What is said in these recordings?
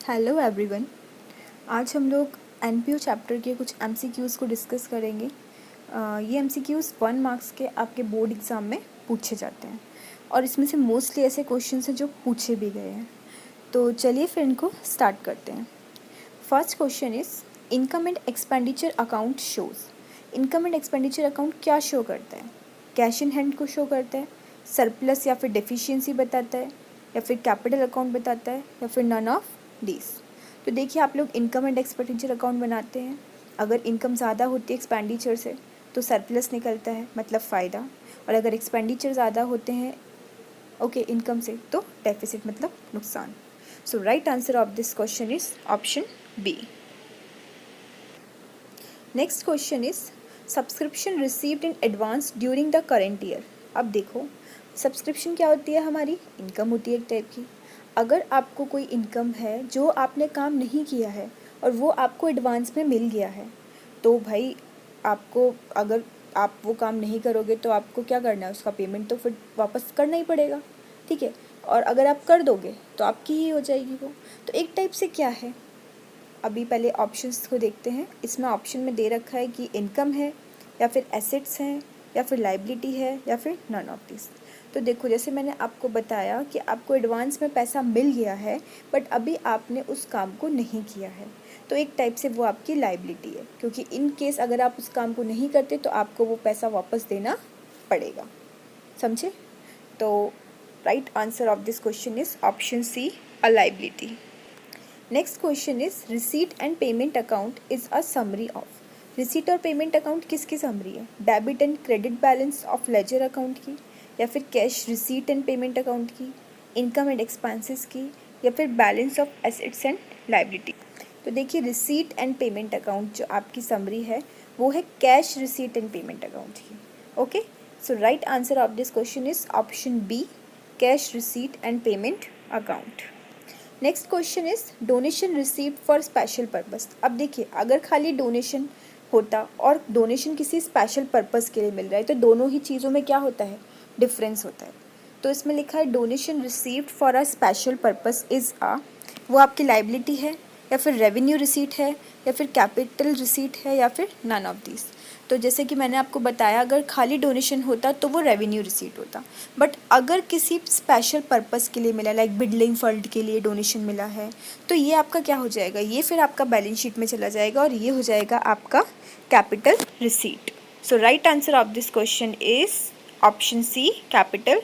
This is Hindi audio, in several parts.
Hello everyone. आज हम लोग एनपीओ चैप्टर के कुछ एमसीक्यूज़ को डिस्कस करेंगे। ये एमसीक्यूज़ 1 मार्क्स के आपके बोर्ड एग्ज़ाम में पूछे जाते हैं और इसमें से मोस्टली ऐसे क्वेश्चंस हैं जो पूछे भी गए हैं। तो चलिए फिर इनको स्टार्ट करते हैं। First question is income and expenditure account shows. Income and expenditure account क्या शो करता है? कैश इन हैंड को शो करता है, सरप्लस या फिर डेफिशिएंसी बताता है, या फिर कैपिटल अकाउंट बताता है, या फिर नन ऑफ डीज। तो देखिए, आप लोग इनकम एंड एक्सपेंडिचर अकाउंट बनाते हैं। अगर इनकम ज़्यादा होती है एक्सपेंडिचर से तो सरप्लस निकलता है, मतलब फ़ायदा। और अगर एक्सपेंडिचर ज़्यादा होते हैं इनकम से, तो डेफिसिट मतलब नुकसान। So right answer of this question is option B. Next question is subscription received in advance during the current year. अब देखो, सब्सक्रिप्शन क्या होती है? हमारी इनकम होती है एक टाइप की। अगर आपको कोई इनकम है जो आपने काम नहीं किया है और वो आपको एडवांस में मिल गया है, तो भाई आपको, अगर आप वो काम नहीं करोगे तो आपको क्या करना है? उसका पेमेंट तो फिर वापस करना ही पड़ेगा, ठीक है। और अगर आप कर दोगे तो आपकी ही हो जाएगी वो। तो एक टाइप से क्या है, अभी पहले ऑप्शंस को देखते हैं। इसमें ऑप्शन में दे रखा है कि इनकम है, या फिर एसेट्स हैं, या फिर लाइबिलिटी है, या फिर नन ऑफ दिस। तो देखो, जैसे मैंने आपको बताया कि आपको एडवांस में पैसा मिल गया है बट अभी आपने उस काम को नहीं किया है, तो एक टाइप से वो आपकी लाइबिलिटी है, क्योंकि इन केस अगर आप उस काम को नहीं करते तो आपको वो पैसा वापस देना पड़ेगा। समझे? तो right answer of this question is option C, a liability. Next question is receipt and payment account is a summary of. Receipt और पेमेंट अकाउंट किसकी समरी है? Debit and credit balance of ledger account की, या फिर cash receipt and payment account की, इनकम एंड एक्सपेंसेस की, या फिर balance of assets and liability. तो देखिए, रिसीट एंड पेमेंट अकाउंट जो आपकी समरी है वो है cash receipt and payment account की। Okay, so right answer of this question is option B, cash receipt and payment account. Next question is donation received for special purpose. अब देखिए, अगर खाली डोनेशन होता और डोनेशन किसी स्पेशल पर्पस के लिए मिल रहा है तो दोनों ही चीज़ों में क्या होता है? डिफरेंस होता है। तो इसमें लिखा है donation received for a special purpose is uh, वो आपकी लाइबिलिटी है, या फिर रेवेन्यू रिसीट है, या फिर कैपिटल रिसीट है, या फिर नन ऑफ दिस। तो जैसे कि मैंने आपको बताया, अगर खाली डोनेशन होता तो वो रेवेन्यू रिसीट होता, बट अगर किसी स्पेशल पर्पस के लिए मिला, लाइक बिल्डिंग फंड के लिए डोनेशन मिला है, तो ये आपका क्या हो जाएगा? ये फिर आपका बैलेंस शीट में चला जाएगा और ये हो जाएगा आपका capital receipt. So right answer of this question is option C, capital.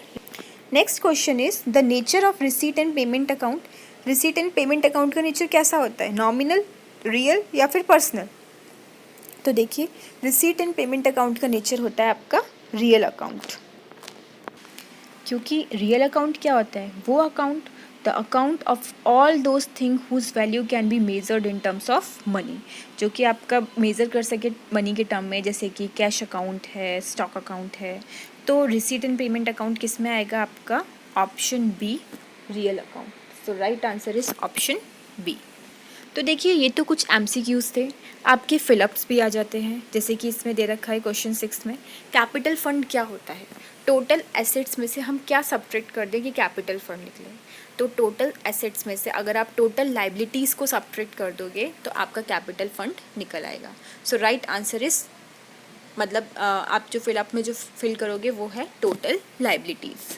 Next question is the nature of receipt and payment account. Receipt and payment account का नेचर कैसा होता है? नॉमिनल, रियल, या फिर पर्सनल? तो देखिए, रिसीट एंड पेमेंट अकाउंट का नेचर होता है आपका रियल अकाउंट, क्योंकि रियल अकाउंट क्या होता है? वो account, the account of all those thing whose value can be measured in terms of money, जो कि आपका मेज़र कर सके मनी के टर्म में, जैसे कि कैश अकाउंट है, स्टॉक अकाउंट है। तो रिसीट एंड पेमेंट अकाउंट किस में आएगा? आपका option B, real account. So right answer is option B. तो देखिए, ये तो कुछ एमसीक्यूज़ थे। आपके फिलअप्स भी आ जाते हैं, जैसे कि इसमें दे रखा है क्वेश्चन 6 में, कैपिटल फंड क्या होता है? टोटल एसेट्स में से हम क्या सब्ट्रैक्ट कर दें कि कैपिटल फंड निकले? तो टोटल एसेट्स में से अगर आप टोटल लाइबिलिटीज़ को सब्ट्रैक्ट कर दोगे तो आपका कैपिटल फंड निकल आएगा। सो राइट आंसर इज, मतलब आप जो फिलअप में जो फिल करोगे वो है total liabilities.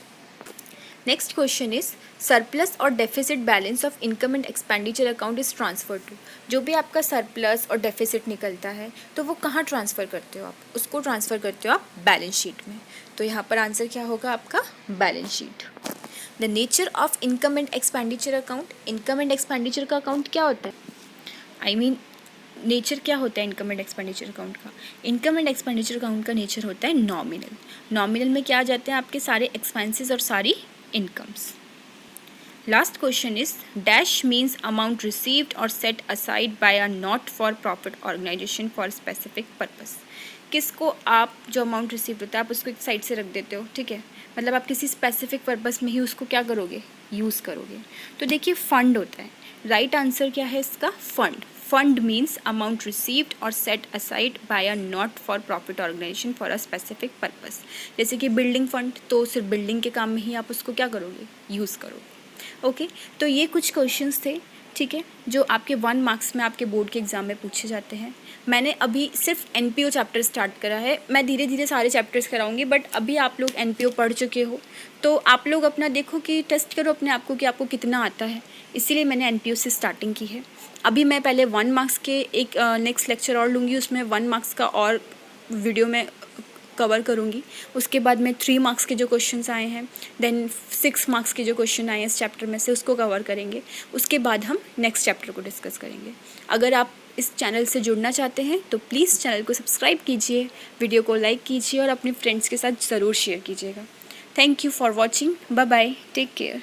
Next question is surplus और deficit balance of income and expenditure account is transfer to. जो भी आपका सरप्लस और डेफिसिट निकलता है तो वो कहाँ ट्रांसफ़र करते हो आप? उसको ट्रांसफ़र करते हो आप बैलेंस शीट में। तो यहाँ पर आंसर क्या होगा आपका? Balance sheet. The nature of income and expenditure account. Income and expenditure का अकाउंट क्या होता है? आई मीन नेचर क्या होता है इनकम एंड एक्सपेंडिचर अकाउंट का? इनकम एंड एक्सपेंडिचर अकाउंट का नेचर होता है नॉमिनल। नॉमिनल में क्या आ जाते हैं? आपके सारे एक्सपेंसेस और सारी incomes. Last question is dash means amount received और set aside by a not for profit organisation for specific purpose. किसको आप, जो अमाउंट रिसीव होता है आप उसको एक साइड से रख देते हो, ठीक है, मतलब आप किसी स्पेसिफिक पर्पस में ही उसको क्या करोगे? यूज़ करोगे। तो देखिए, फंड होता है। राइट आंसर क्या है इसका? Fund. Fund means amount received और set aside by a not for profit organisation for a specific purpose. जैसे कि बिल्डिंग फंड, तो सिर्फ बिल्डिंग के काम में ही आप उसको क्या करोगे? यूज़ करोगे। ओके, तो ये कुछ क्वेश्चंस थे, ठीक है, जो आपके 1 मार्क्स में आपके बोर्ड के एग्ज़ाम में पूछे जाते हैं। मैंने अभी सिर्फ एनपीओ चैप्टर स्टार्ट करा है, मैं धीरे धीरे सारे चैप्टर्स कराऊंगी, बट अभी आप लोग एनपीओ पढ़ चुके हो तो आप लोग अपना देखो कि टेस्ट करो अपने आप को कि आपको कितना आता है, इसीलिए मैंने एनपीओ से स्टार्टिंग की है। अभी मैं पहले 1 मार्क्स के एक नेक्स्ट लेक्चर और लूँगी, उसमें 1 मार्क्स का और वीडियो में कवर करूँगी। उसके बाद में 3 मार्क्स के जो क्वेश्चंस आए हैं, देन 6 मार्क्स के जो क्वेश्चन आए हैं इस चैप्टर में से, उसको कवर करेंगे। उसके बाद हम नेक्स्ट चैप्टर को डिस्कस करेंगे। अगर आप इस चैनल से जुड़ना चाहते हैं तो प्लीज़ चैनल को सब्सक्राइब कीजिए, वीडियो को लाइक कीजिए और अपने फ्रेंड्स के साथ ज़रूर शेयर कीजिएगा। Thank you for watching, bye bye, take care.